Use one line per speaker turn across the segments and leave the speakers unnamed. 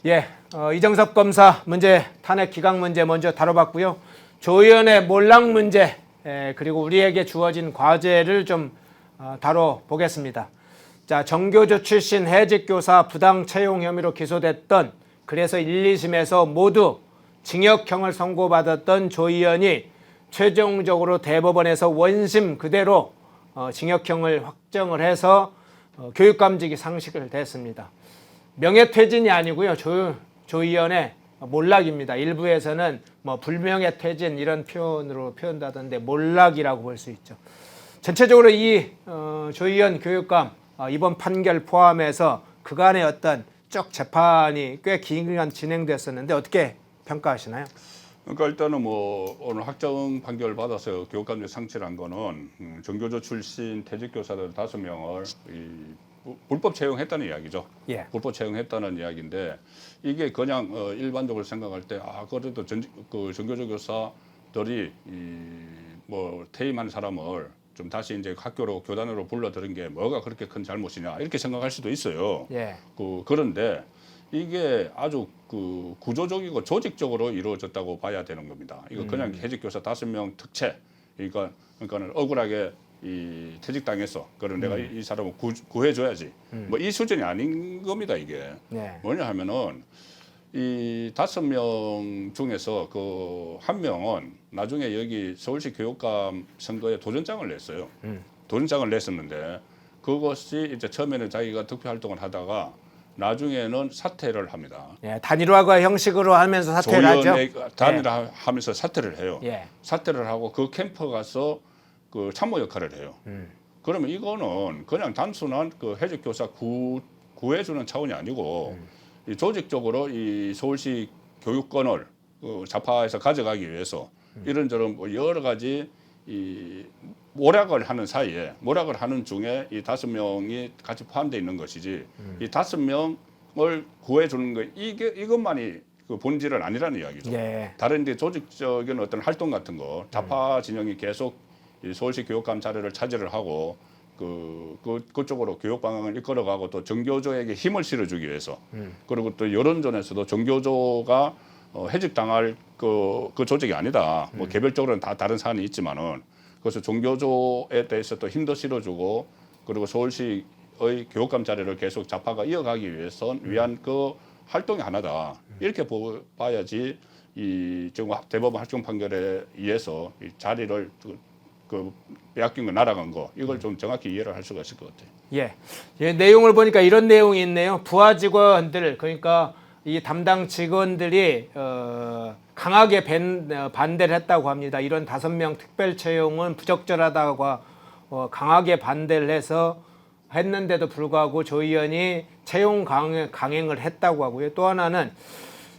예, 이정섭 검사 문제 탄핵 기각 문제 먼저 다뤄봤고요. 조 의원의 몰락 문제 그리고 우리에게 주어진 과제를 좀 다뤄보겠습니다. 자, 정교조 출신 해직교사 부당 채용 혐의로 기소됐던 그래서 1, 2심에서 모두 징역형을 선고받았던 조 의원이 최종적으로 대법원에서 원심 그대로 징역형을 확정을 해서 교육감직이 상실을 됐습니다. 명예퇴진이 아니고요. 조 의원의 몰락입니다. 일부에서는 뭐 불명예퇴진 이런 표현으로 표현하던데 몰락이라고 볼 수 있죠. 전체적으로 이 조 의원 교육감 이번 판결 포함해서 그간의 어떤 쭉 재판이 꽤 긴 기간 진행됐었는데 어떻게 평가하시나요?
그러니까 일단은 뭐 오늘 확정 판결을 받아서 교육감직 상실한 거는 정교조 출신 퇴직교사들 5명을 불법 채용했다는 이야기죠.
예.
불법 채용했다는 이야기인데 이게 그냥 일반적으로 생각할 때 그래도 그 정교조 교사들이 뭐 퇴임한 사람을 좀 다시 이제 학교로 교단으로 불러들인 게 뭐가 그렇게 큰 잘못이냐 이렇게 생각할 수도 있어요.
예.
그런데 이게 아주 그 구조적이고 조직적으로 이루어졌다고 봐야 되는 겁니다. 이거 그냥 해직교사 5명 특채, 그러니까는 억울하게 이 퇴직당해서 그런 내가 이 사람을 구해줘야지. 뭐 이 수준이 아닌 겁니다 이게.
네.
뭐냐 하면은 이 5명 중에서 그 한 명은 나중에 여기 서울시 교육감 선거에 도전장을 냈어요. 도전장을 냈었는데 그것이 이제 처음에는 자기가 득표 활동을 하다가 나중에는 사퇴를 합니다.
예, 단일화가 형식으로 하면서 사퇴를 하죠.
단일화하면서 사퇴를 해요.
예.
사퇴를 하고 그 캠프 가서 그 참모 역할을 해요. 그러면 이거는 그냥 단순한 그 해직 교사 구해주는 차원이 아니고 이 조직적으로 이 서울시 교육권을 좌파에서 가져가기 위해서 이런저런 뭐 여러 가지 이 모략을 하는 사이에 모략을 하는 중에 이 5명이 같이 포함되어 있는 것이지 이 5명을 구해주는 거 이것만이 그 본질은 아니라는 이야기죠.
예.
다른 이제 조직적인 어떤 활동 같은 거 좌파 진영이 계속 이 서울시 교육감 자리를 차지를 하고 그쪽으로 교육 방향을 이끌어가고 또 정교조에게 힘을 실어주기 위해서 그리고 또 여론전에서도 정교조가 해직당할 그 조직이 아니다. 뭐 개별적으로는 다 다른 사안이 있지만은 그래서 정교조에 대해서 또 힘도 실어주고 그리고 서울시의 교육감 자리를 계속 좌파가 이어가기 위한 그 활동이 하나다. 이렇게 봐야지 이 지금 대법원 확정 판결에 의해서 이 자리를 그 빼앗긴 거 날아간 거 이걸 좀 정확히 이해를 할 수가 있을 것 같아요.
예. 예, 내용을 보니까 이런 내용이 있네요. 부하 직원들 그러니까 이 담당 직원들이 강하게 반대를 했다고 합니다. 이런 5명 특별 채용은 부적절하다고 강하게 반대를 해서 했는데도 불구하고 조 의원이 채용 강행을 했다고 하고요. 또 하나는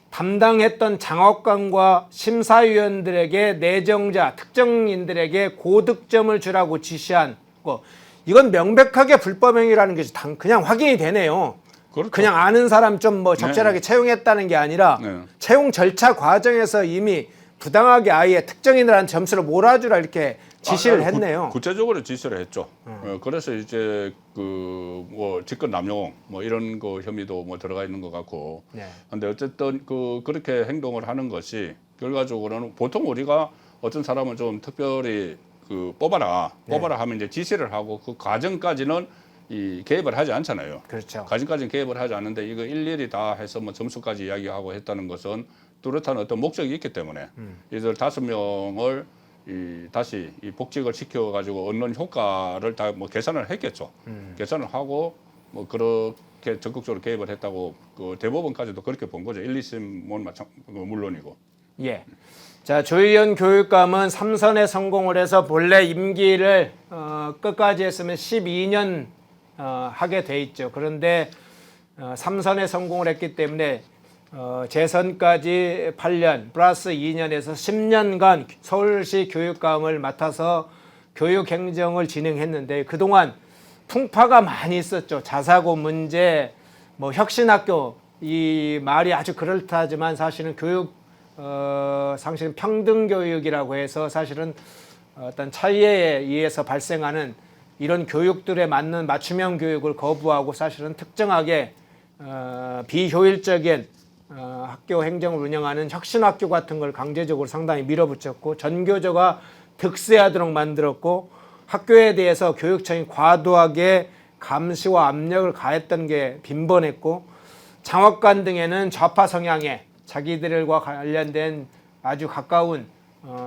담당했던 장학관과 심사위원들에게 내정자 특정인들에게 고득점을 주라고 지시한 거 이건 명백하게 불법행위라는 게 그냥 확인이 되네요.
그렇죠.
그냥 아는 사람 좀 뭐 적절하게 채용했다는 게 아니라 채용 절차 과정에서 이미 부당하게 아예 특정인들한테 점수를 몰아주라 이렇게 지시를 했네요.
구체적으로 지시를 했죠. 그래서 이제 그 뭐 직권 남용 뭐 이런 거 혐의도 뭐 들어가 있는 것 같고. 근데 어쨌든 그렇게 행동을 하는 것이 결과적으로는 보통 우리가 어떤 사람을 좀 특별히 뽑아라 하면 이제 지시를 하고 그 과정까지는 이 개입을 하지 않잖아요.
그렇죠.
과정까지는 개입을 하지 않는데 이거 일일이 다 해서 뭐 점수까지 이야기하고 했다는 것은 뚜렷한 어떤 목적이 있기 때문에 이들 5명을 다시 복직을 시켜가지고 얻는 효과를 다 뭐 계산을 했겠죠. 계산을 하고 뭐 그렇게 적극적으로 개입을 했다고 그 대법원까지도 그렇게 본 거죠. 1, 2심은 물론이고.
예. 자, 조 의원 교육감은 3선에 성공을 해서 본래 임기를 끝까지 했으면 12년 하게 돼 있죠. 그런데 3선에 성공을 했기 때문에 재선까지 8년 플러스 2년에서 10년간 서울시 교육감을 맡아서 교육행정을 진행했는데 그동안 풍파가 많이 있었죠. 자사고 문제, 뭐 혁신학교 이 말이 아주 그럴듯하지만 사실은 사실은 평등교육이라고 해서 사실은 어떤 차이에 의해서 발생하는 이런 교육들에 맞는 맞춤형 교육을 거부하고 사실은 특정하게 비효율적인 학교 행정을 운영하는 혁신학교 같은 걸 강제적으로 상당히 밀어붙였고 전교조가 득세하도록 만들었고 학교에 대해서 교육청이 과도하게 감시와 압력을 가했던 게 빈번했고 장학관 등에는 좌파 성향의 자기들과 관련된 아주 가까운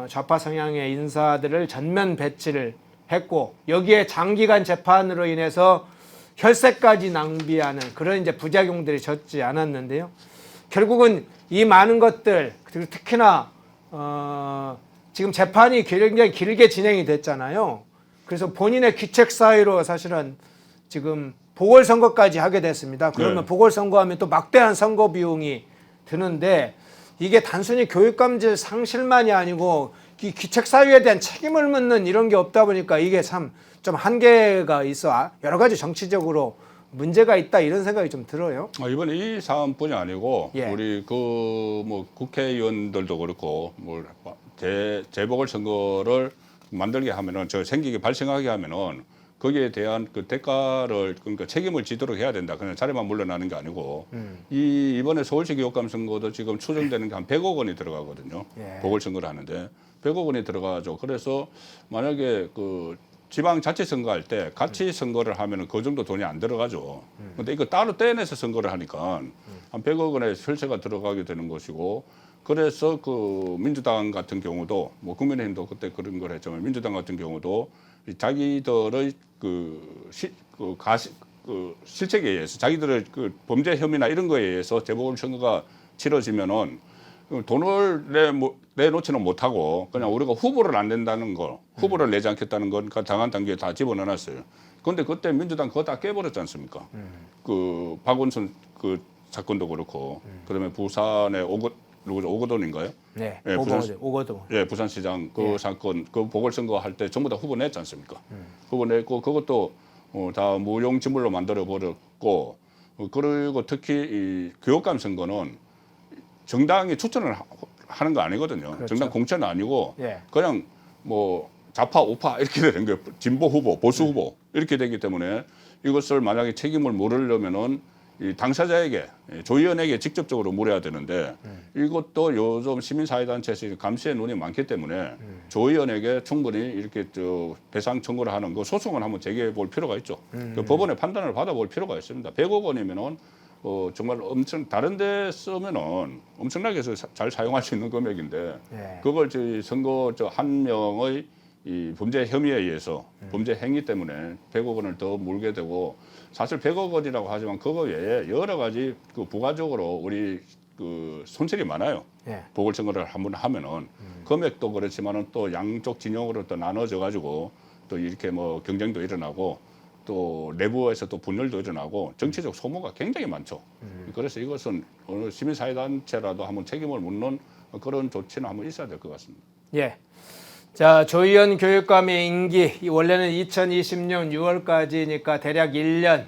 좌파 성향의 인사들을 전면 배치를 했고 여기에 장기간 재판으로 인해서 혈세까지 낭비하는 그런 이제 부작용들이 적지 않았는데요. 결국은 이 많은 것들 그리고 특히나 지금 재판이 굉장히 길게 진행이 됐잖아요. 그래서 본인의 귀책 사유로 사실은 지금 보궐선거까지 하게 됐습니다. 그러면
네.
보궐선거하면 또 막대한 선거 비용이 드는데 이게 단순히 교육감질 상실만이 아니고 이 귀책 사유에 대한 책임을 묻는 이런 게 없다 보니까 이게 참 좀 한계가 있어 여러 가지 정치적으로 문제가 있다 이런 생각이 좀 들어요.
이번에 이 사안뿐이 아니고
예.
우리 뭐 국회의원들도 그렇고 뭐 재보궐 선거를 만들게 하면은 생기게 발생하게 하면은 거기에 대한 그 대가를 그러니까 책임을 지도록 해야 된다. 그냥 자리만 물러나는 게 아니고 이번에 서울시 교육감 선거도 지금 추정되는 게 한 100억 원이 들어가거든요.
예.
보궐선거를 하는데 100억 원이 들어가죠. 그래서 만약에 그 지방 자치 선거할 때 같이 선거를 하면은 그 정도 돈이 안 들어가죠. 근데 이거 따로 떼내서 선거를 하니까 한 100억 원의 혈세가 들어가게 되는 것이고 그래서 그 민주당 같은 경우도 뭐 국민의힘도 그때 그런 걸 했지만 민주당 같은 경우도 자기들의 실책에 의해서 자기들의 그 범죄 혐의나 이런 거에 의해서 재보궐 선거가 치러지면은 돈을 내놓지는 못하고 그냥 우리가 후보를 안 낸다는 거, 후보를 내지 않겠다는 건 당한 단계에 다 집어넣어놨어요. 그런데 그때 민주당 그거 다 깨버렸지 않습니까? 그 박원순 그 사건도 그렇고 그다음에 부산의 오거돈인가요?
네,
예,
오거돈.
예, 부산시장 그 사건 그 보궐선거 할 때 전부 다 후보 냈지 않습니까? 후보 냈고 그것도 다 무용지물로 만들어 버렸고 그리고 특히 이 교육감 선거는 정당이 추천을 하는 거 아니거든요.
그렇죠.
정당 공천은 아니고
예.
그냥 뭐 좌파 우파 이렇게 되는 거예요. 진보 후보, 보수 후보 이렇게 되기 때문에 이것을 만약에 책임을 물으려면은 이 당사자에게 조의원에게 직접적으로 물어야 되는데 이것도 요즘 시민사회단체에서 감시의 눈이 많기 때문에 조의원에게 충분히 이렇게 배상 청구를 하는 거 소송을 한번 제기해 볼 필요가 있죠. 그 법원의 판단을 받아볼 필요가 있습니다. 100억 원이면은 정말 엄청 다른 데 쓰면은 엄청나게 잘 사용할 수 있는 금액인데
예.
그걸 선거 한 명의 이 범죄 혐의에 의해서 범죄 행위 때문에 100억 원을 더 물게 되고 사실 100억 원이라고 하지만 그거 외에 여러 가지 그 부가적으로 우리 그 손실이 많아요.
예.
보궐선거를 한번 하면은 금액도 그렇지만은 또 양쪽 진영으로 또 나눠져 가지고 또 이렇게 뭐 경쟁도 일어나고 또 내부에서 또 분열도 일어나고 정치적 소모가 굉장히 많죠. 그래서 이것은 어느 시민사회단체라도 한번 책임을 묻는 그런 조치는 한번 있어야 될 것 같습니다.
예. 자, 조희연 교육감의 임기 원래는 2020년 6월까지니까 대략 1년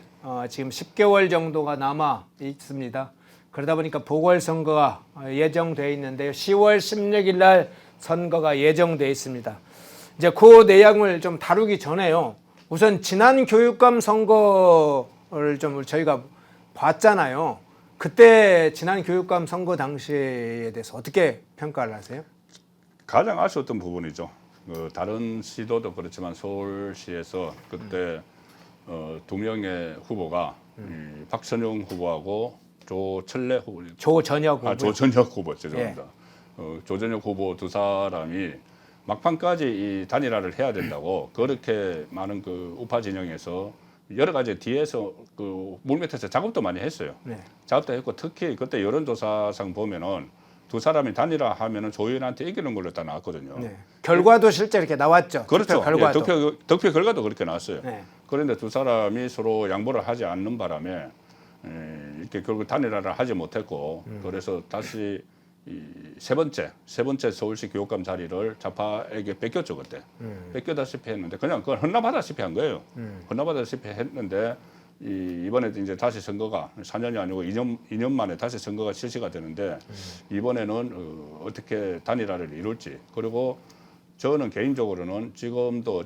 지금 10개월 정도가 남아 있습니다. 그러다 보니까 보궐선거가 예정돼 있는데요. 10월 16일 날 선거가 예정돼 있습니다. 이제 그 내용을 좀 다루기 전에요. 우선 지난 교육감 선거를 좀 저희가 봤잖아요. 그때 지난 교육감 선거 당시에 대해서 어떻게 평가를 하세요?
가장 아쉬웠던 부분이죠. 다른 시도도 그렇지만 서울시에서 그때 2명의 후보가 박선영 후보하고 조철래 후보,
조전혁 후보.
조전혁 후보 죄송합니다. 조전혁 후보 두 사람이 막판까지 이 단일화를 해야 된다고 그렇게 많은 그 우파 진영에서 여러 가지 뒤에서 그 물밑에서 작업도 많이 했어요.
네.
작업도 했고 특히 그때 여론조사상 보면은 두 사람이 단일화하면은 조의원한테 이기는 걸로 다 나왔거든요.
네. 결과도 실제 이렇게 나왔죠.
그렇죠.
투표 결과도.
예, 득표 결과도 그렇게 나왔어요.
네.
그런데 두 사람이 서로 양보를 하지 않는 바람에 이렇게 결국 단일화를 하지 못했고 그래서 다시 이 세 번째 서울시 교육감 자리를 좌파에게 뺏겼죠 그때. 뺏겨다시피 했는데 그냥 그걸 헌납하다시피 한 거예요. 헌납하다시피 했는데 이번에 이제 다시 선거가 4년이 아니고 2년 만에 다시 선거가 실시가 되는데 이번에는 어떻게 단일화를 이룰지 그리고 저는 개인적으로는 지금도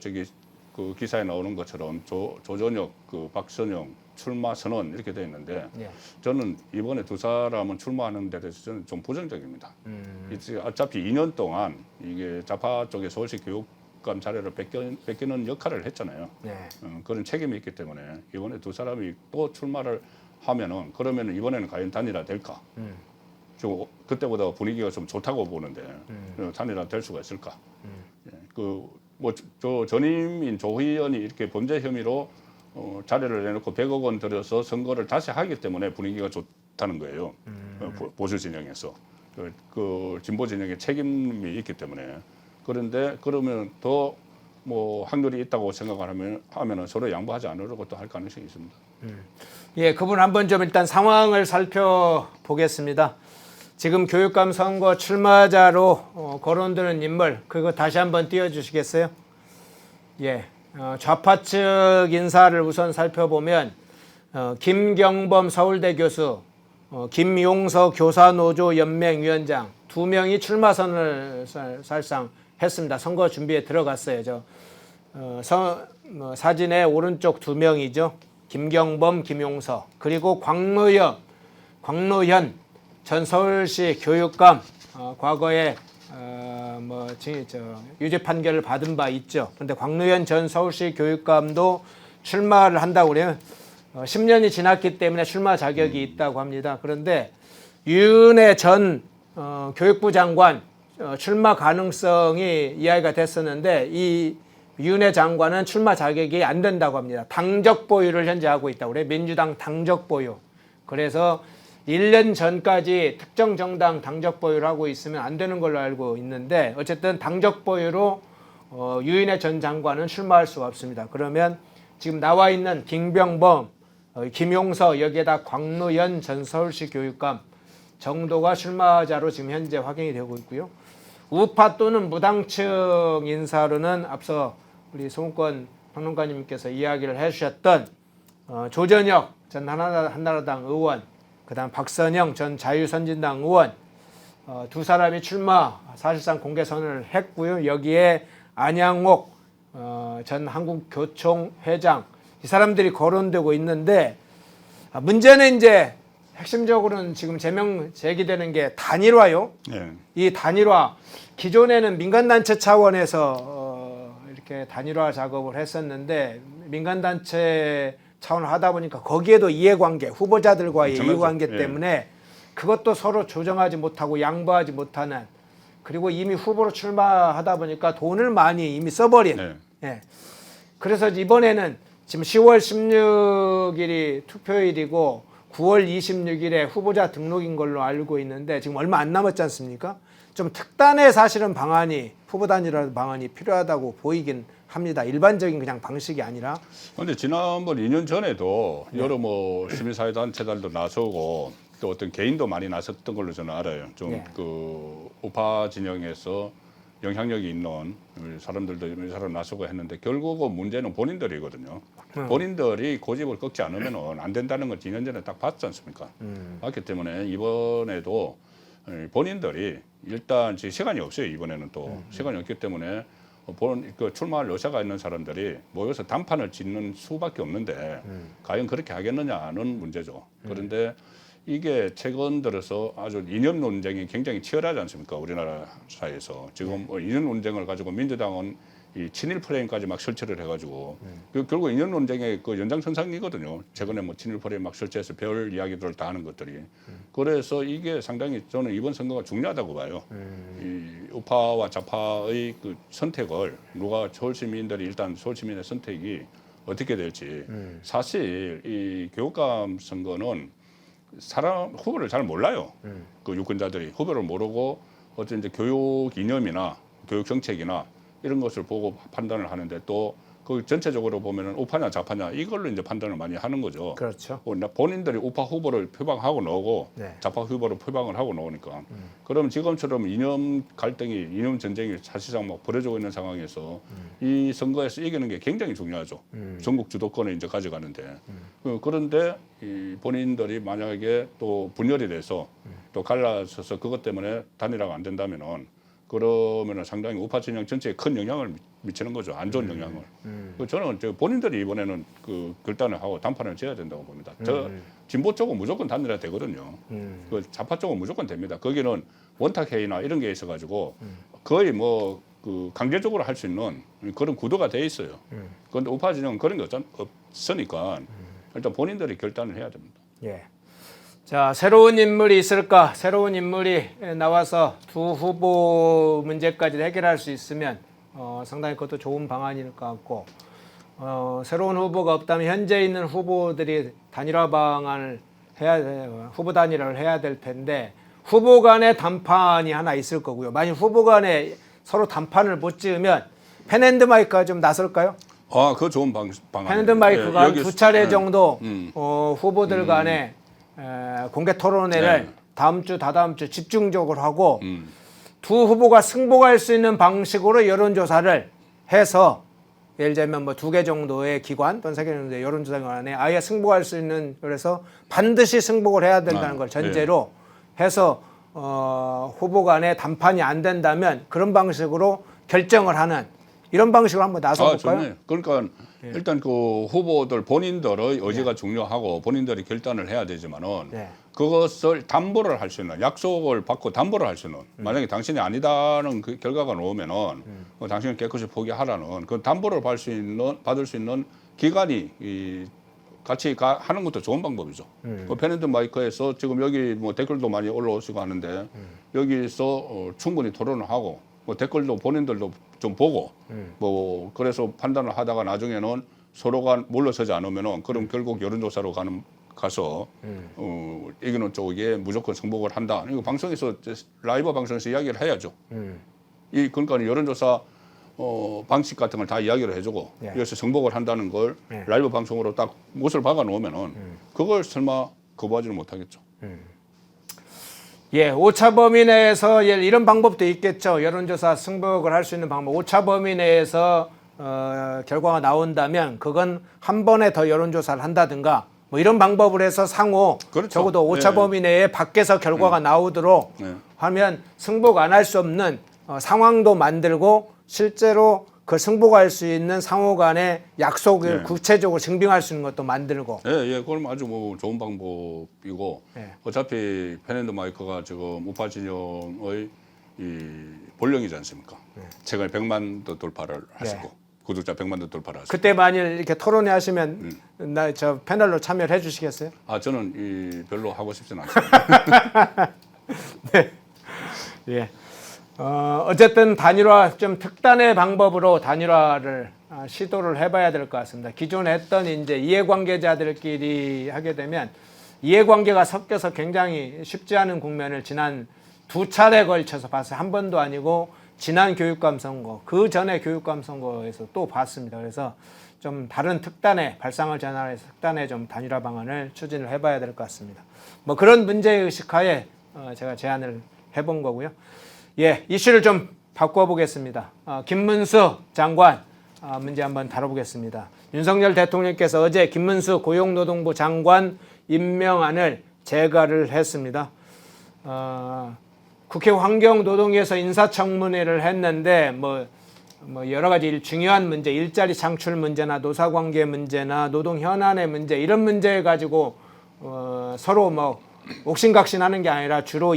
그 기사에 나오는 것처럼 조전혁, 그 박선영 출마 선언 이렇게 돼 있는데
예.
저는 이번에 두 사람은 출마하는 데 대해서 저는 좀 부정적입니다. 이제 어차피 2년 동안 이게 좌파 쪽에 서울시 교육감 자료를 뺏기는 역할을 했잖아요.
네.
그런 책임이 있기 때문에 이번에 두 사람이 또 출마를 하면은 그러면은 이번에는 과연 단일화 될까? 저 그때보다 분위기가 좀 좋다고 보는데 단일화 될 수가 있을까? 예, 그뭐저 전임인 조 의원이 이렇게 범죄 혐의로 자료를 내놓고 100억 원 들여서 선거를 다시 하기 때문에 분위기가 좋다는 거예요. 보수 진영에서 그 진보 진영의 책임이 있기 때문에 그런데 그러면 더 뭐 확률이 있다고 생각을 하면은 서로 양보하지 않으려고 또 할 가능성이 있습니다.
예, 그분 한번 좀 일단 상황을 살펴보겠습니다. 지금 교육감 선거 출마자로 거론되는 인물, 그거 다시 한번 띄워주시겠어요? 예, 좌파 측 인사를 우선 살펴보면 김경범 서울대 교수, 김용서 교사노조 연맹위원장 두 명이 출마 선언을 사실상 했습니다. 선거 준비에 들어갔어요. 사진의 오른쪽 두 명이죠. 김경범, 김용서, 그리고 광노현 전 서울시 교육감, 과거에 유죄 판결을 받은 바 있죠. 그런데 광노현 전 서울시 교육감도 출마를 한다고 그래요. 10년이 지났기 때문에 출마 자격이 있다고 합니다. 그런데 유은혜 전 교육부 장관 출마 가능성이 이야기가 됐었는데 이 유은혜 장관은 출마 자격이 안 된다고 합니다. 당적 보유를 현재 하고 있다고 그래요. 민주당 당적 보유. 그래서 1년 전까지 특정 정당 당적 보유를 하고 있으면 안 되는 걸로 알고 있는데 어쨌든 당적 보유로 유은혜 전 장관은 출마할 수가 없습니다. 그러면 지금 나와 있는 김병범, 김용서, 여기에다 광노현 전 서울시 교육감 정도가 출마자로 지금 현재 확인이 되고 있고요. 우파 또는 무당층 인사로는 앞서 우리 송권 평론가님께서 이야기를 해주셨던 조전혁 전 한나라당 의원, 그다음 박선영 전 자유선진당 의원 두 사람이 출마 사실상 공개 선언을 했고요. 여기에 안양옥 전 한국교총 회장 이 사람들이 거론되고 있는데 문제는 이제 핵심적으로는 지금 제기되는 게 단일화요.
네.
이 단일화 기존에는 민간단체 차원에서 이렇게 단일화 작업을 했었는데 민간단체 차원을 하다 보니까 거기에도 이해관계, 후보자들과의 이해관계 때문에 그것도 서로 조정하지 못하고 양보하지 못하는 그리고 이미 후보로 출마하다 보니까 돈을 많이 이미 써버린.
네.
예. 그래서 이번에는 지금 10월 16일이 투표일이고 9월 26일에 후보자 등록인 걸로 알고 있는데 지금 얼마 안 남았지 않습니까? 좀 특단의 사실은 방안이 후보 단일화 방안이 필요하다고 보이긴 합니다. 일반적인 그냥 방식이 아니라.
그런데 지난번 2년 전에도 여러 뭐 시민사회 단체들도 나서고 또 어떤 개인도 많이 나섰던 걸로 저는 알아요. 좀 그 우파 진영에서 영향력이 있는 사람들도 이 사람 나서고 했는데 결국은 문제는 본인들이거든요. 본인들이 고집을 꺾지 않으면 안 된다는 걸 2년 전에 딱 봤지 않습니까? 봤기 때문에 이번에도 본인들이 일단 지금 시간이 없어요. 이번에는 또 시간이 없기 때문에 그 출마할 의사가 있는 사람들이 모여서 단판을 짓는 수밖에 없는데 과연 그렇게 하겠느냐는 문제죠. 그런데 이게 최근 들어서 아주 이념 논쟁이 굉장히 치열하지 않습니까? 우리나라 사회에서 지금 이념 논쟁을 가지고 민주당은 이 친일 프레임까지 막 설치를 해가지고 결국 이념 논쟁의 그 연장선상이거든요. 최근에 뭐 친일 프레임 막 설치해서 별 이야기들을 다 하는 것들이. 그래서 이게 상당히 저는 이번 선거가 중요하다고 봐요. 이 우파와 좌파의 그 선택을 누가 서울 시민들이 일단 서울 시민의 선택이 어떻게 될지 사실 이 교육감 선거는 사람 후보를 잘 몰라요. 그 유권자들이 후보를 모르고 어떤 이제 교육 이념이나 교육 정책이나 이런 것을 보고 판단을 하는데 또 그 전체적으로 보면은 우파냐 좌파냐 이걸로 이제 판단을 많이 하는 거죠.
그렇죠.
본인들이 우파 후보를 표방하고 나오고 좌파 후보를 표방을 하고 나오니까 그럼 지금처럼 이념 갈등이 이념 전쟁이 사실상 막 벌어지고 있는 상황에서 이 선거에서 이기는 게 굉장히 중요하죠. 전국 주도권을 이제 가져가는데 그런데 이 본인들이 만약에 또 분열이 돼서 또 갈라서서 그것 때문에 단일화가 안 된다면은 그러면은 상당히 우파 진영 전체에 큰 영향을 미치는 거죠. 안 좋은 영향을. 저는 본인들이 이번에는 그 결단을 하고 단판을 지어야 된다고 봅니다. 저 진보 쪽은 무조건 단일화 되거든요. 그 좌파 쪽은 무조건 됩니다. 거기는 원탁회의나 이런 게 있어가지고 거의 뭐 그 강제적으로 할 수 있는 그런 구도가 돼 있어요. 그런데 우파 진영은 그런 게 없으니까 일단 본인들이 결단을 해야 됩니다.
예. 자, 새로운 인물이 있을까? 새로운 인물이 나와서 두 후보 문제까지 해결할 수 있으면 상당히 그것도 좋은 방안일 것 같고, 새로운 후보가 없다면 현재 있는 후보들이 단일화 방안을 후보 단일화를 해야 될 텐데, 후보 간의 단판이 하나 있을 거고요. 만약 후보 간에 서로 단판을 못 지으면 펜앤드마이크가 좀 나설까요?
아, 그 좋은 방안.
펜앤드마이크가 한 두 차례 정도 후보들 간에 공개 토론회를 다음 주, 다다음 주 집중적으로 하고 두 후보가 승복할 수 있는 방식으로 여론조사를 해서 예를 들면 뭐 2개 정도의 기관 또는 3개 정도의 여론조사관에 아예 승복할 수 있는 그래서 반드시 승복을 해야 된다는 걸 전제로 해서 후보 간에 단판이 안 된다면 그런 방식으로 결정을 하는 이런 방식으로 한번 나서볼까요?
좋네요. 그러니까 일단 그 후보들 본인들의 의지가 중요하고 본인들이 결단을 해야 되지만은 그것을 담보를 할 수 있는 약속을 받고 담보를 할 수 있는 만약에 당신이 아니다는 그 결과가 나오면은 당신은 깨끗이 포기하라는 그 담보를 받을 수 있는 기관이 같이 하는 것도 좋은 방법이죠. 펜앤드마이크에서 지금 여기 뭐 댓글도 많이 올라오시고 하는데 여기서 충분히 토론을 하고 뭐 댓글도 본인들도 좀 보고 뭐 그래서 판단을 하다가 나중에는 서로가 물러서지 않으면은 그럼 결국 여론조사로 가서 이기는 쪽에 무조건 승복을 한다. 이거 방송에서 라이브 방송에서 이야기를 해야죠. 그러니까 여론조사 방식 같은 걸 다 이야기를 해주고 여기서 승복을 한다는 걸 라이브 방송으로 딱 못을 박아 놓으면은 그걸 설마 거부하지는 못하겠죠.
예, 오차 범위 내에서 이런 방법도 있겠죠. 여론조사 승복을 할 수 있는 방법. 오차 범위 내에서 결과가 나온다면 그건 한 번에 더 여론조사를 한다든가 뭐 이런 방법을 해서 상호
그렇죠.
적어도 오차 범위 내에 밖에서 결과가 나오도록 하면 승복 안 할 수 없는 상황도 만들고 실제로 그 승복할 수 있는 상호 간의 약속을 구체적으로 증빙할 수 있는 것도 만들고.
예, 그럼 아주 뭐 좋은 방법이고 어차피 펜앤드마이크가 지금 우파 진영의 이 본령이지 않습니까? 최근에 100만도 돌파를 하시고 구독자 100만도 돌파를 하시고.
그때 만일 이렇게 토론회 하시면 나 저 패널로 참여를 해주시겠어요?
아, 저는 별로 하고 싶지는 않습니다.
네. 예. 어쨌든 단일화 좀 특단의 방법으로 단일화를 시도를 해봐야 될 것 같습니다. 기존에 했던 이제 이해관계자들끼리 하게 되면 이해관계가 섞여서 굉장히 쉽지 않은 국면을 지난 2차례 걸쳐서 봤어요. 한 번도 아니고 지난 교육감 선거, 그 전에 교육감 선거에서 또 봤습니다. 그래서 좀 다른 특단의 발상을 전환해서 특단의 좀 단일화 방안을 추진을 해봐야 될 것 같습니다. 뭐 그런 문제의식 하에 제가 제안을 해본 거고요. 예, 이슈를 좀 바꿔보겠습니다. 김문수 장관 문제 한번 다뤄보겠습니다. 윤석열 대통령께서 어제 김문수 고용노동부 장관 임명안을 제거를 했습니다. 국회 환경노동위에서 인사청문회를 했는데 뭐 여러 가지 중요한 문제, 일자리 창출 문제나 노사관계 문제나 노동 현안의 문제 이런 문제 가지고 서로 뭐 옥신각신하는 게 아니라 주로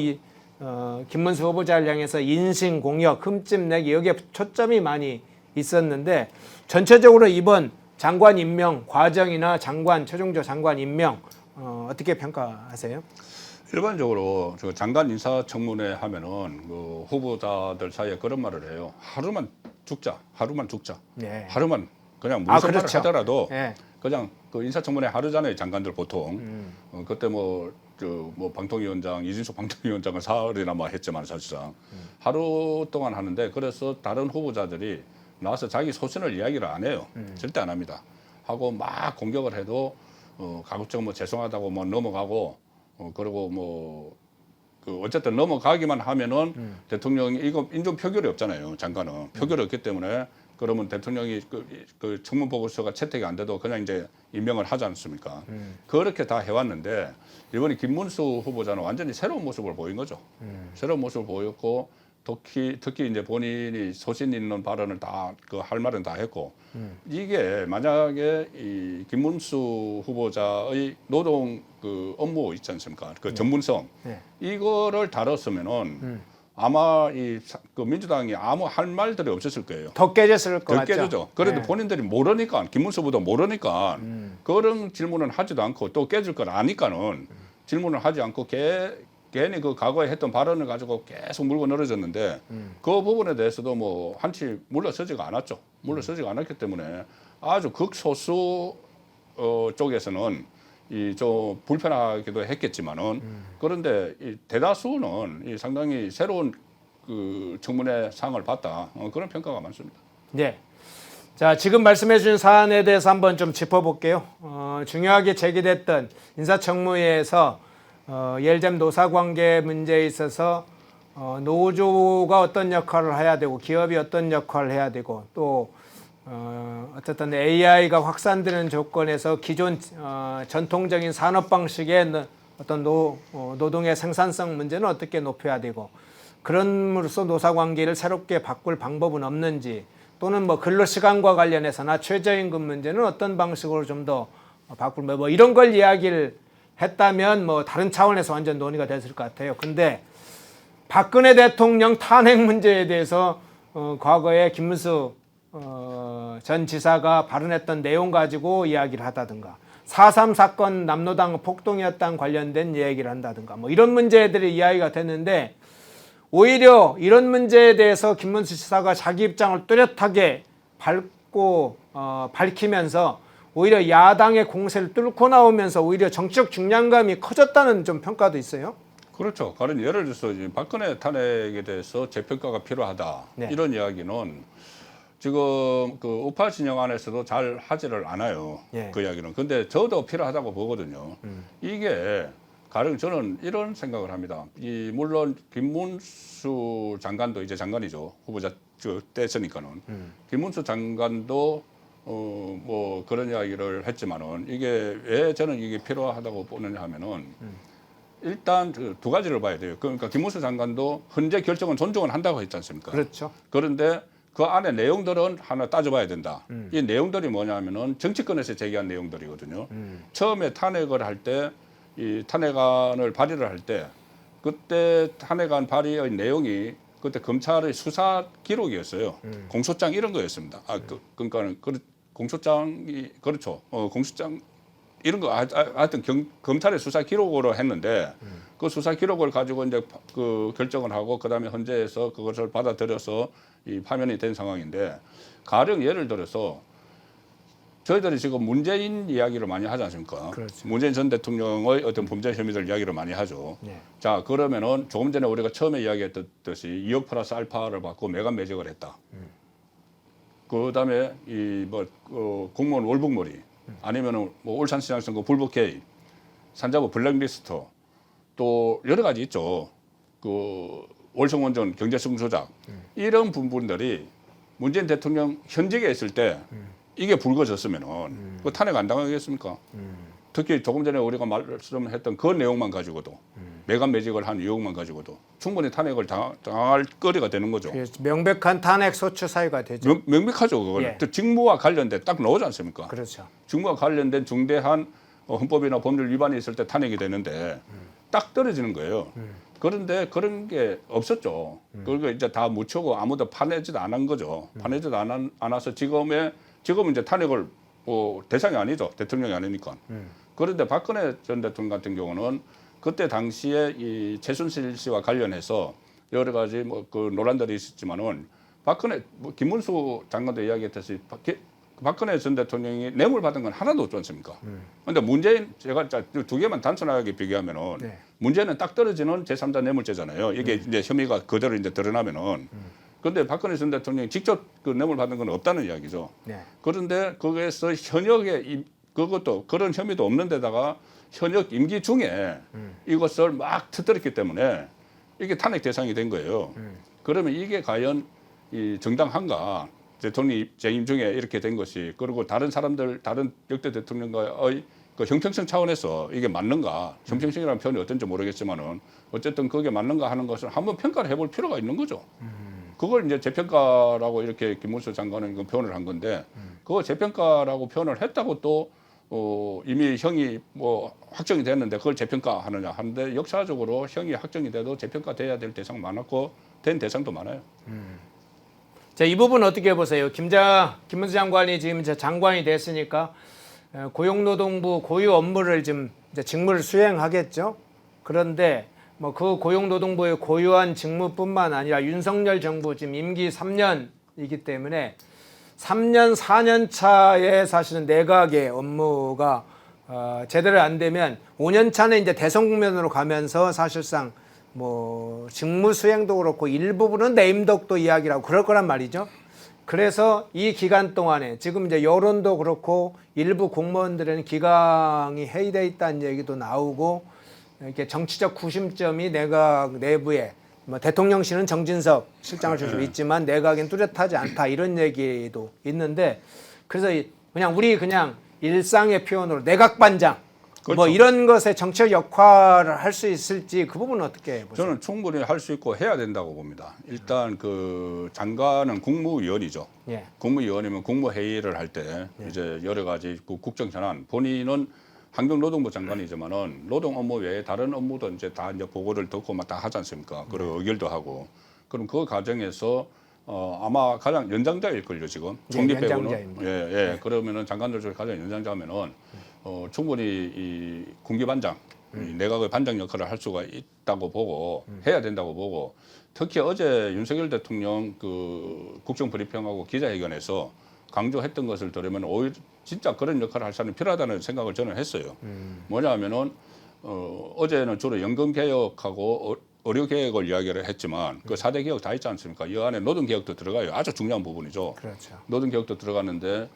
김문수 후보자를 향해서 인신 공격, 흠집 내기 여기에 초점이 많이 있었는데 전체적으로 이번 장관 임명 과정이나 최종적 장관 임명 어떻게 평가하세요?
일반적으로 저 장관 인사청문회 하면은 그 후보자들 사이에 그런 말을 해요. 하루만 죽자.
네.
하루만 그냥 무슨 말을
그렇죠.
하더라도
네.
그냥 그 인사청문회 하루잖아요. 장관들 보통. 그때 뭐 방통위원장 이진숙 방통위원장은 사흘이나마 했지만 사실상 하루 동안 하는데 그래서 다른 후보자들이 나와서 자기 소신을 이야기를 안 해요. 절대 안 합니다. 하고 막 공격을 해도 가급적 뭐 죄송하다고 뭐 넘어가고 그리고 어쨌든 넘어가기만 하면은 대통령이 이거 인준 표결이 없잖아요. 장관은 표결이 없기 때문에 그러면 대통령이 그 청문 보고서가 채택이 안 돼도 그냥 이제 임명을 하지 않습니까? 그렇게 다 해왔는데 이번에 김문수 후보자는 완전히 새로운 모습을 보인 거죠. 새로운 모습을 보였고 특히 이제 본인이 소신 있는 발언을 다 그 할 말은 다 했고 이게 만약에 이 김문수 후보자의 노동 그 업무 있지 않습니까? 그 전문성
네.
이거를 다뤘으면은 아마 그 민주당이 아무 할 말들이 없었을 거예요.
더 깨졌을 것
덜
같죠.
깨지죠. 그래도
네.
본인들이 모르니까 김문수 후보도 모르니까 그런 질문은 하지도 않고 또 깨질 걸 아니까는 질문을 하지 않고 괜히 그 과거에 했던 발언을 가지고 계속 물고 늘어졌는데 그 부분에 대해서도 뭐 한치 물러서지가 않았죠. 물러서지가 않았기 때문에 아주 극소수 쪽에서는 이 좀 불편하기도 했겠지만은 그런데 이 대다수는 이 상당히 새로운 그 청문회 상을 봤다 그런 평가가 많습니다.
네. 자, 지금 말씀해 주신 사안에 대해서 한번 좀 짚어볼게요. 중요하게 제기됐던 인사청문회에서 예를 들면 노사관계 문제에 있어서 노조가 어떤 역할을 해야 되고 기업이 어떤 역할을 해야 되고 또 어쨌든 AI가 확산되는 조건에서 기존 전통적인 산업 방식의 어떤 노동의 생산성 문제는 어떻게 높여야 되고 그럼으로써 노사관계를 새롭게 바꿀 방법은 없는지 또는 뭐 근로시간과 관련해서나 최저임금 문제는 어떤 방식으로 좀 더 바꿀 뭐 이런 걸 이야기를 했다면 뭐 다른 차원에서 완전 논의가 됐을 것 같아요. 근데 박근혜 대통령 탄핵 문제에 대해서 과거에 김문수 전 지사가 발언했던 내용 가지고 이야기를 하다든가 4.3 사건 남로당 폭동이었던 관련된 얘기를 한다든가 뭐 이런 문제들이 이야기가 됐는데 오히려 이런 문제에 대해서 김문수 지사가 자기 입장을 뚜렷하게 밝히면서 오히려 야당의 공세를 뚫고 나오면서 오히려 정치적 중량감이 커졌다는 좀 평가도 있어요.
그렇죠. 다른 예를 들어서 이제 박근혜 탄핵에 대해서 재평가가 필요하다.
네.
이런 이야기는 지금 그 우파 진영 안에서도 잘 하지를 않아요.
예.
그 이야기는. 근데 저도 필요하다고 보거든요. 이게 가령 저는 이런 생각을 합니다. 물론 김문수 장관도 이제 장관이죠. 후보자 때였으니까는. 김문수 장관도 뭐 그런 이야기를 했지만은 이게 왜 저는 이게 필요하다고 보느냐 하면은 일단 두 가지를 봐야 돼요. 그러니까 김문수 장관도 헌재 결정은 존중을 한다고 했지 않습니까?
그렇죠.
그런데 그 안에 내용들은 하나 따져봐야 된다. 이 내용들이 뭐냐면은 정치권에서 제기한 내용들이거든요. 처음에 탄핵을 할 때 이 탄핵안을 발의를 할 때 그때 탄핵안 발의의 내용이 그때 검찰의 수사 기록이었어요. 공소장 이런 거였습니다. 그러니까는 공소장이 그렇죠. 공소장 이런 거 하여튼 검찰의 수사 기록으로 했는데 그 수사 기록을 가지고 이제 그 결정을 하고 그다음에 헌재에서 그것을 받아들여서 이 파면이 된 상황인데 가령 예를 들어서 저희들이 지금 문재인 이야기를 많이 하지 않습니까?
그렇죠.
문재인 전 대통령의 어떤 범죄 혐의들 이야기를 많이 하죠.
네.
자, 그러면은 조금 전에 우리가 처음에 이야기했듯이 2억 플러스 알파를 받고 매각 매직을 했다. 그다음에 공무원 월북몰이 아니면은 뭐 울산시장 선거 불법 개입, 산자부 블랙리스트 또 여러 가지 있죠. 그 월성원전 경제성 조작 이런 부분들이 문재인 대통령 현직에 있을 때 이게 불거졌으면은 그 탄핵 안 당하겠습니까? 특히 조금 전에 우리가 말씀했던 그 내용만 가지고도 매각 매직을 한 의혹만 가지고도 충분히 탄핵을 당할 거리가 되는 거죠.
명백한 탄핵 소추 사유가 되죠.
명백하죠. 그거는.
예.
또 직무와 관련된 딱 나오지 않습니까?
그렇죠.
직무와 관련된 중대한 헌법이나 법률 위반이 있을 때 탄핵이 되는데 딱 떨어지는 거예요. 그런데 그런 게 없었죠. 그리고 이제 다 묻히고 아무도 파내지도 않은 거죠. 파내지도 않아서 지금은 이제 탄핵을 대상이 아니죠. 대통령이 아니니까. 그런데 박근혜 전 대통령 같은 경우는 그때 당시에 이 최순실 씨와 관련해서 여러 가지 그 논란들이 있었지만은 김문수 장관도 이야기했듯이 박근혜 전 대통령이 뇌물 받은 건 하나도 없지 않습니까? 그런데 문재인 제가 두 개만 단순하게 비교하면은
네.
문제는 딱 떨어지는 제3자 뇌물죄잖아요. 이게 이제 혐의가 그대로 이제 드러나면은. 그런데 박근혜 전 대통령이 직접 그 뇌물 받은 건 없다는 이야기죠.
네.
그런데 거기에서 현역에 그것도 그런 혐의도 없는 데다가 현역 임기 중에 이것을 막 터뜨렸기 때문에 이게 탄핵 대상이 된 거예요. 그러면 이게 과연 이 정당한가? 대통령이 재임 중에 이렇게 된 것이 그리고 다른 사람들 다른 역대 대통령과의 그 형평성 차원에서 이게 맞는가, 형평성이라는 표현이 어떤지 모르겠지만은 어쨌든 그게 맞는가 하는 것을 한번 평가를 해볼 필요가 있는 거죠. 그걸 이제 재평가라고 이렇게 김문수 장관은 그 표현을 한 건데, 그거 재평가라고 표현을 했다고 또 이미 형이 뭐 확정이 됐는데 그걸 재평가하느냐 하는데, 역사적으로 형이 확정이 돼도 재평가돼야 될 대상 많았고 된 대상도 많아요.
자, 이 부분 어떻게 보세요? 김문수 장관이 지금 이제 장관이 됐으니까 고용노동부 고유 업무를 좀 이제 직무를 수행하겠죠. 그런데 뭐 그 고용노동부의 고유한 직무뿐만 아니라 윤석열 정부 지금 임기 3년이기 때문에 3년 4년 차에 사실은 내각의 업무가 제대로 안 되면 5년 차는 이제 대선 국면으로 가면서 사실상 뭐 직무 수행도 그렇고 일부분은 내임덕도 이야기라고 그럴 거란 말이죠. 그래서 이 기간 동안에 지금 이제 여론도 그렇고 일부 공무원들은 기강이 해이돼 있다는 얘기도 나오고, 이렇게 정치적 구심점이 내각 내부에 뭐 대통령실은 정진석 실장을 줄수 있지만 내각엔 뚜렷하지 않다 이런 얘기도 있는데, 그래서 그냥 우리 그냥 일상의 표현으로 내각반장
그렇죠.
뭐 이런 것에 정치적 역할을 할 수 있을지 그 부분은 어떻게 보세요?
저는 충분히 할 수 있고 해야 된다고 봅니다. 일단 그 장관은 국무위원이죠.
예.
국무위원이면 국무회의를 할 때 이제 여러 가지 그 국정 현안, 본인은 환경노동부 장관이지만은 노동 업무 외에 다른 업무도 이제 다 이제 보고를 듣고 막 다 하지 않습니까? 그리고 의결도 하고. 그럼 그 과정에서 아마 가장 연장자일 걸요 지금. 총리 빼고는. 예. 그러면은 장관들 중에 가장 연장자면은 충분히 이 군기반장, 이 내각의 반장 역할을 할 수가 있다고 보고 해야 된다고 보고, 특히 어제 윤석열 대통령 그 국정 브리핑하고 기자회견에서 강조했던 것을 들으면 오히려 진짜 그런 역할을 할 사람이 필요하다는 생각을 저는 했어요. 뭐냐면은 어제는 주로 연금 개혁하고 의료 개혁을 이야기를 했지만 그 4대 개혁 다 있지 않습니까? 이 안에 노동 개혁도 들어가요. 아주 중요한 부분이죠.
그렇죠.
노동 개혁도 들어갔는데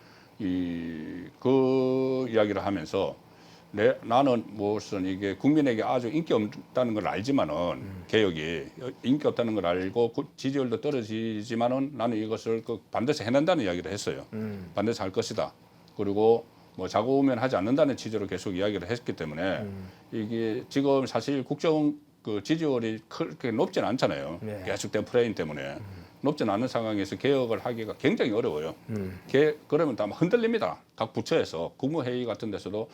그 이야기를 하면서 나는 무슨 이게 국민에게 아주 인기 없다는 걸 알지만은 개혁이 인기 없다는 걸 알고 지지율도 떨어지지만은 나는 이것을 반드시 해낸다는 이야기를 했어요. 반드시 할 것이다. 그리고 뭐 자고우면 하지 않는다는 취지로 계속 이야기를 했기 때문에 이게 지금 사실 국정 그 지지율이 그렇게 높지는 않잖아요.
네.
계속된 프레임 때문에 높지는 않은 상황에서 개혁을 하기가 굉장히 어려워요. 그러면 다 흔들립니다. 각 부처에서 국무회의 같은 데서도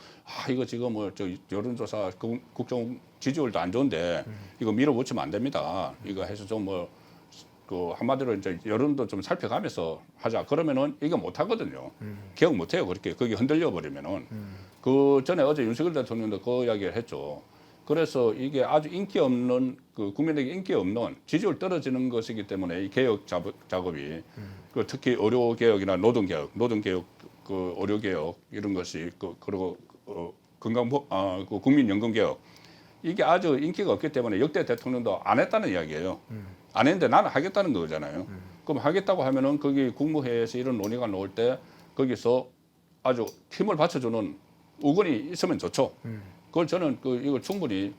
이거 지금 뭐 저 여론조사 국정 지지율도 안 좋은데 이거 밀어붙이면 안 됩니다. 이거 해서 좀 뭐 그 한마디로 이제 여론도 좀 살펴가면서 하자. 그러면은 이거 못 하거든요. 개혁 못 해요. 그렇게 거기 흔들려 버리면은. 그 전에 어제 윤석열 대통령도 그 이야기를 했죠. 그래서 이게 아주 인기 없는 그 국민에게 인기 없는 지지율 떨어지는 것이기 때문에 이 개혁 작업이 그 특히 의료 개혁이나 노동 개혁 그 의료 개혁 이런 것이 그리고 그 국민연금 개혁 이게 아주 인기가 없기 때문에 역대 대통령도 안 했다는 이야기예요. 안 했는데 나는 하겠다는 거잖아요. 그럼 하겠다고 하면은 거기 국무회의에서 이런 논의가 나올 때 거기서 아주 힘을 받쳐주는 의견이 있으면 좋죠. 그걸 저는 이걸 충분히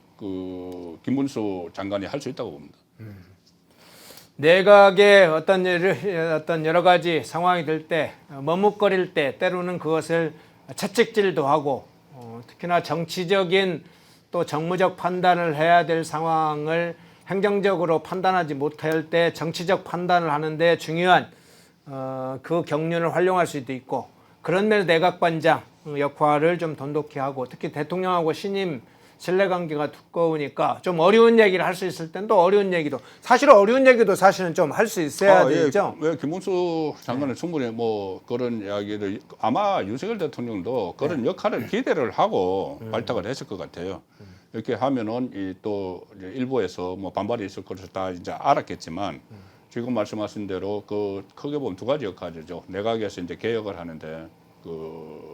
김문수 장관이 할 수 있다고 봅니다.
내각의 어떤 여러 가지 상황이 될 때 머뭇거릴 때 때로는 그것을 채찍질도 하고 특히나 정치적인 또 정무적 판단을 해야 될 상황을 행정적으로 판단하지 못할 때 정치적 판단을 하는데 중요한 그 경륜을 활용할 수도 있고, 그런 면에서 내각반장 역할을 좀 돈독히 하고, 특히 대통령하고 신임 신뢰관계가 두꺼우니까 좀 어려운 얘기를 할 수 있을 땐 또 어려운 얘기도 사실은 좀 할 수 있어야 되죠.
예, 김문수 장관은 충분히 뭐 그런 이야기를 아마 윤석열 대통령도 그런 역할을 기대를 하고 발탁을 했을 것 같아요. 이렇게 하면은 또 일부에서 뭐 반발이 있을 것을 다 이제 알았겠지만 지금 말씀하신 대로 크게 보면 두 가지 역할이죠. 내각에서 이제 개혁을 하는데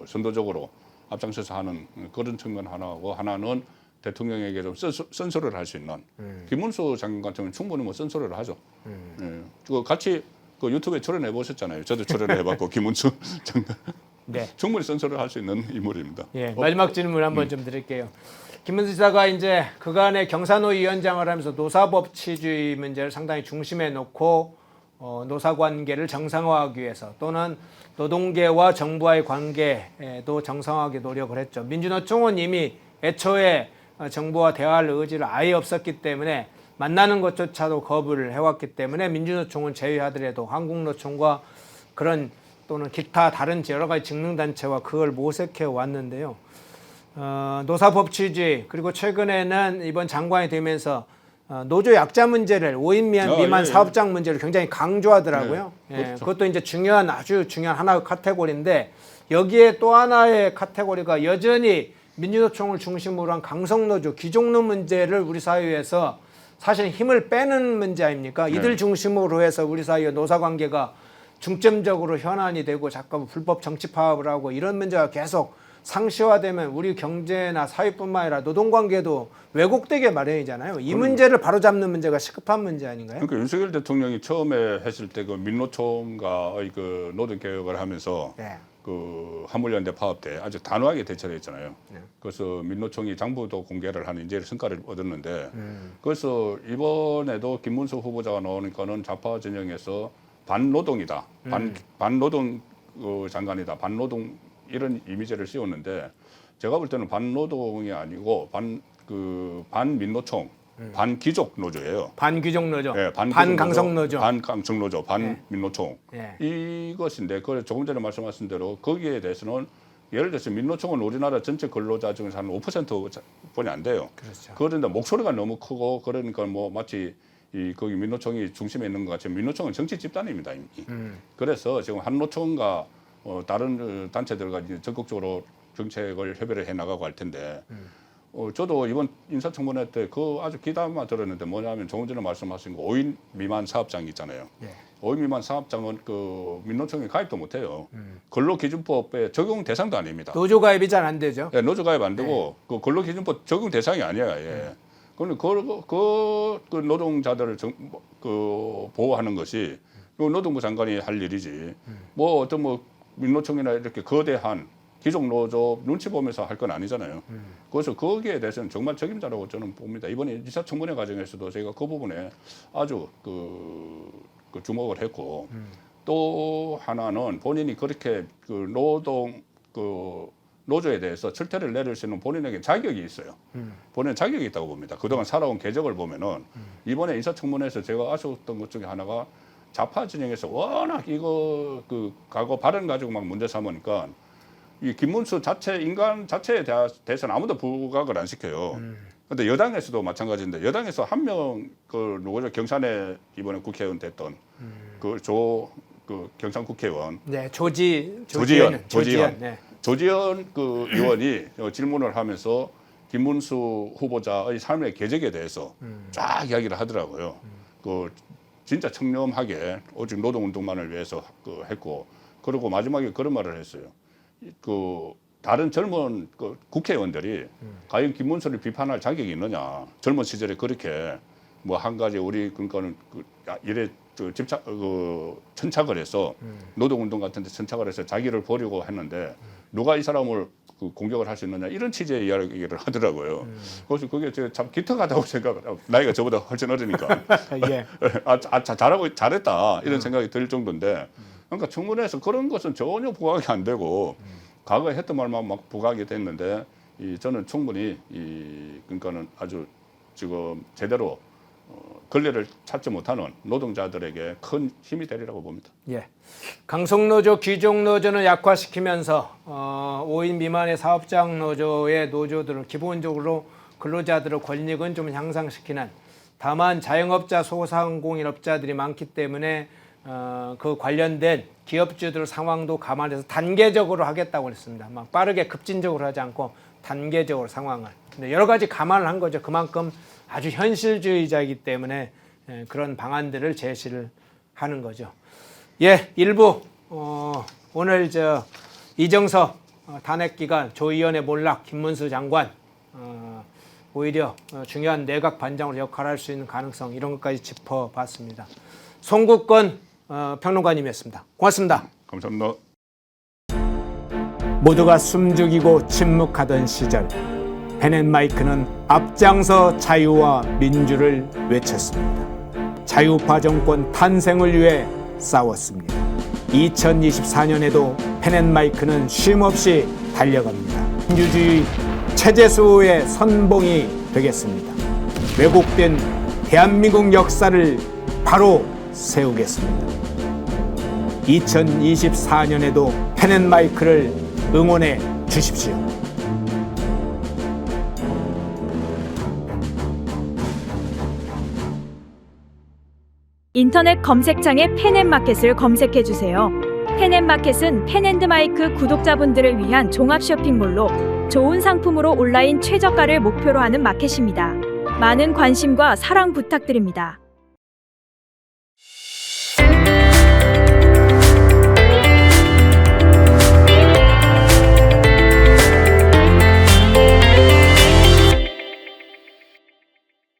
선도적으로 앞장서서 하는 그런 측면 하나하고, 하나는 대통령에게 좀 쓴소리를 할 수 있는 김문수 장관 같은 경우는 충분히 뭐 쓴소리를 하죠. 같이 유튜브에 출연해 보셨잖아요. 저도 출연해 봤고 김문수 장관 충분히 쓴소리를 할 수 있는 인물입니다.
예, 마지막 질문 한번 좀 드릴게요. 김문수 지사가 이제 그간의 경사노 위원장을 하면서 노사법치주의 문제를 상당히 중심에 놓고 노사관계를 정상화하기 위해서 또는 노동계와 정부와의 관계도 정상화하기 노력을 했죠. 민주노총은 이미 애초에 정부와 대화할 의지를 아예 없었기 때문에 만나는 것조차도 거부를 해왔기 때문에 민주노총은 제외하더라도 한국노총과 그런 또는 기타 다른 여러 가지 직능단체와 그걸 모색해 왔는데요. 노사법치주의 그리고 최근에는 이번 장관이 되면서 노조 약자 문제를 5인 미만 사업장 문제를 굉장히 강조하더라고요.
그렇죠.
그것도 이제 아주 중요한 하나의 카테고리인데 여기에 또 하나의 카테고리가 여전히 민주노총을 중심으로 한 강성노조, 귀족노 문제를 우리 사회에서 사실 힘을 빼는 문제 아닙니까? 이들 중심으로 해서 우리 사회의 노사관계가 중점적으로 현안이 되고 자꾸 불법 정치 파업을 하고 이런 문제가 계속 상시화되면 우리 경제나 사회뿐만 아니라 노동관계도 왜곡되게 마련이잖아요. 이 문제를 바로잡는 문제가 시급한 문제 아닌가요?
그러니까 윤석열 대통령이 처음에 했을 때 그 민노총과의 그 노동개혁을 하면서 그 한물연대 파업 때 아주 단호하게 대처를 했잖아요. 그래서 민노총이 장부도 공개를 하는 이제 성과를 얻었는데 그래서 이번에도 김문수 후보자가 나오니까는 좌파 진영에서 반노동이다, 반노동 장관이다, 반노동 이런 이미지를 씌웠는데 제가 볼 때는 반노동이 아니고 반민노총, 반귀족 노조예요.
반귀족 노조,
네,
반강성 노조,
반강성 노조, 반민노총 이것인데 그 조금 전에 말씀하신 대로 거기에 대해서는 예를 들어서 민노총은 우리나라 전체 근로자 중에서 한 5%뿐이 안 돼요.
그렇죠.
그런데 목소리가 너무 크고 그러니까 뭐 마치 거기 민노총이 중심에 있는 것 같지만 민노총은 정치 집단입니다. 이미. 그래서 지금 한노총과 다른 단체들과 이제 적극적으로 정책을 협의를 해 나가고 할 텐데 저도 이번 인사청문회 때 그 아주 기다만 들었는데 뭐냐면 조금 전에 말씀하신 거 5인 미만 사업장 있잖아요. 5인 미만 사업장은 그 민노총에 가입도 못해요. 근로기준법에 적용 대상도 아닙니다.
노조 가입이 잘 안 되죠.
네, 노조 가입 안 되고 그 근로기준법 적용 대상이 아니에요. 예. 그런데 그 노동자들을 보호하는 것이 노동부 장관이 할 일이지. 뭐 어떤 민노총이나 이렇게 거대한 귀족 노조 눈치 보면서 할 건 아니잖아요. 그래서 거기에 대해서는 정말 책임자라고 저는 봅니다. 이번에 인사청문회 과정에서도 저희가 그 부분에 아주 그 주목을 했고 또 하나는 본인이 그렇게 노조에 대해서 철퇴를 내릴 수 있는 본인에게 자격이 있어요. 본인은 자격이 있다고 봅니다. 그동안 살아온 궤적을 보면은 이번에 인사청문회에서 제가 아쉬웠던 것 중에 하나가 좌파 진영에서 워낙 이거 과거 발언 가지고 막 문제 삼으니까 이 김문수 인간 자체에 대해서는 아무도 부각을 안 시켜요. 그런데 여당에서도 마찬가지인데 여당에서 한 명 누구죠? 경산에 이번에 국회의원 됐던 경산 국회의원.
네, 조지현. 네.
조지현 의원이 질문을 하면서 김문수 후보자의 삶의 궤적에 대해서 쫙 이야기를 하더라고요. 진짜 청렴하게 오직 노동운동만을 위해서 했고 그리고 마지막에 그런 말을 했어요. 다른 젊은 국회의원들이 과연 김문수를 비판할 자격이 있느냐. 젊은 시절에 그렇게 한 가지 우리 그러니까는 이래 천착을 해서 노동운동 같은 데 천착을 해서 자기를 버리고 했는데 누가 이 사람을 공격을 할 수 있느냐 이런 취지의 이야기를 하더라고요. 그래서 그게 참 기특하다고 생각을 나이가 저보다 훨씬 어리니까 잘했다 이런 생각이 들 정도인데 그러니까 청문회에서 그런 것은 전혀 부각이 안 되고 과거에 했던 말만 막 부각이 됐는데 저는 충분히 그러니까는 아주 지금 제대로 권리를 찾지 못하는 노동자들에게 큰 힘이 되리라고 봅니다.
예. 강성노조, 귀족노조는 약화시키면서 5인 미만의 사업장 노조의 노조들은 기본적으로 근로자들의 권익은 좀 향상시키는 다만 자영업자, 소상공인업자들이 많기 때문에 그 관련된 기업주들 상황도 감안해서 단계적으로 하겠다고 했습니다. 막 빠르게 급진적으로 하지 않고 단계적으로 상황을. 근데 여러 가지 감안을 한 거죠. 그만큼 아주 현실주의자이기 때문에 그런 방안들을 제시를 하는 거죠. 예, 일부 오늘 이정석 탄핵 기간 조의원의 몰락 김문수 장관 오히려 중요한 내각 반장으로 역할할 수 있는 가능성 이런 것까지 짚어봤습니다. 송국권 평론가님이었습니다. 고맙습니다.
감사합니다.
모두가 숨죽이고 침묵하던 시절 펜앤마이크는 앞장서 자유와 민주를 외쳤습니다. 자유파 정권 탄생을 위해 싸웠습니다. 2024년에도 펜앤마이크는 쉼없이 달려갑니다. 민주주의 체제 수호의 선봉이 되겠습니다. 왜곡된 대한민국 역사를 바로 세우겠습니다. 2024년에도 펜앤마이크를 응원해 주십시오.
인터넷 검색창에 펜앤마켓을 검색해 주세요. 펜앤마켓은 펜앤드마이크 구독자분들을 위한 종합 쇼핑몰로 좋은 상품으로 온라인 최저가를 목표로 하는 마켓입니다. 많은 관심과 사랑 부탁드립니다.